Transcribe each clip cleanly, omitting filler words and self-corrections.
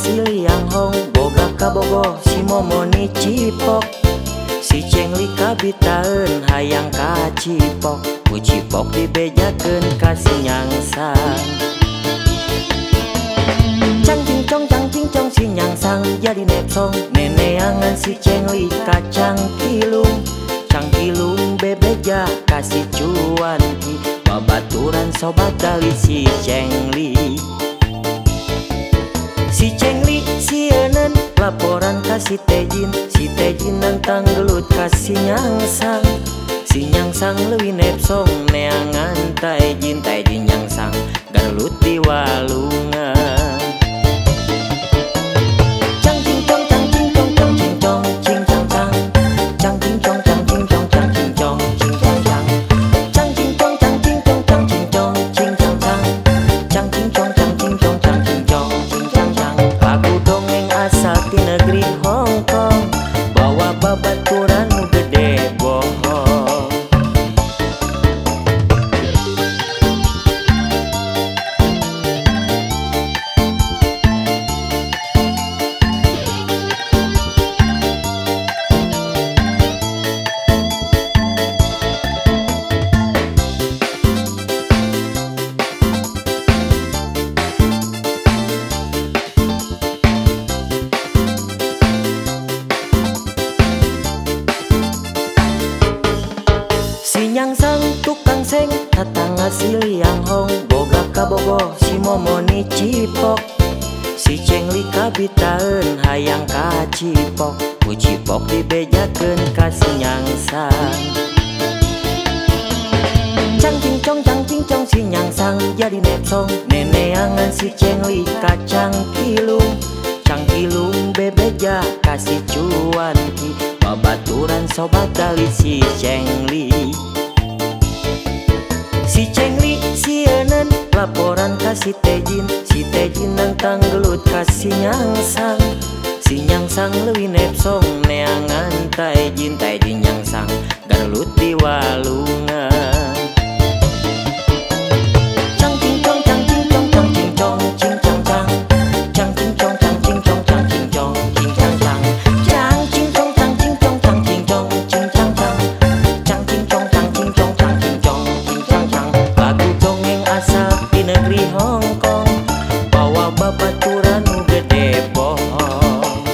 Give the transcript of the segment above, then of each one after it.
si Liang Hong boga kabogo si momoni cipok. Si cengli kabitaeun hayang ka cipok, ku cipok dibejakeun ka si nyangsang. Cang cincong si nyangsang jadi nepsong, neneangan si cengli kacang kilung. Cang kilung bebeja kasih cuanki, babaturan sobat dali si cengli. Si cengli sieun laporan kasih tejin, si tejin nantang gelut kasih nyangsang. Si nyangsang leuwih nepsong neangan tejin, tejin nyangsang galut di walungan. Cang cincong cang cincong cang cincong cing cang cang, cang cincong cang cincong cang cincong cing cang cang, cang cincong cang cincong cang cincong cing cang cang, cang cincong cang cincong cang cincong cing cang cang. Lagu dongeng asal ti negeri Hong Kong, bawa babaturan nu gede bohong. Si nyangsang tukang seng tatangga si Liang Hong boga kabogo si momoni cipok. Si cengli kabitaeun hayang ka cipok, ku cipok dibejakeun ka si nyangsang. Cang cincong si nyangsang jadi nepsong, neneangan si cengli kacang kilung. Cang kilung bebeja kasih cuanki, babaturan sobat dali si cengli. Si cengli sieun laporan kasih tejin, si tejin nantang gelut kasih nyangsang. Si nyangsang leuwih nepsong neangan tejin, tejin nyangsang galut di walungan. Cang cincong cang cincong cang cincong cing cang cang, cang cincong cang cincong cang cincong cing cang cang, cang cincong cang cincong cang cincong cing cang cang, cang cincong cang cincong cang cincong cing cang cang. Lagu dongeng asal di negeri Hong Kong, bawa babaturan nu gede bohong.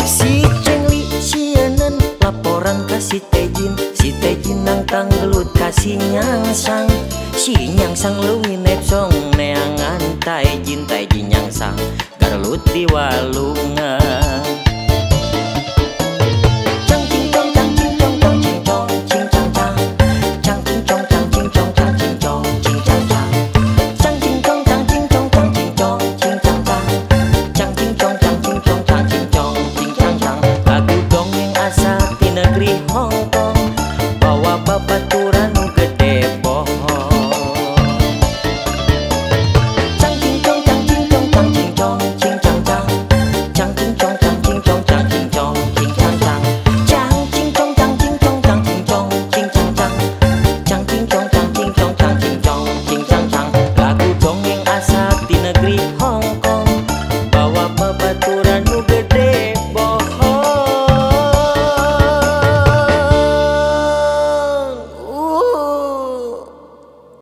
Si cengli sieun laporan kasih tejin, si tejin nantang gelut kasih nyangsang. Si nyangsang leuwih nepsong neangan tejin, tejin nyangsang galut di walungan. Cang cincong cang cincong cang cincong cing cang cang, cang cincong cang cincong cang cincong cing cang cang, cang cincong cang cincong cang cincong cing cang cang, cang cincong cang cincong cang cincong cing cang cang. Lagu dongeng asal ti negeri Hong Kong, bawa babaturan nu gede bohong. Cang cincong cang cincong cang cincong cing cang cang, cang cincong cang cincong cang cincong cing cang cang, cang cincong cang cincong cang cincong cing cang cang, cang cincong cang cincong cang cincong cing cang cang. Lagu dongeng asal ti negeri Hong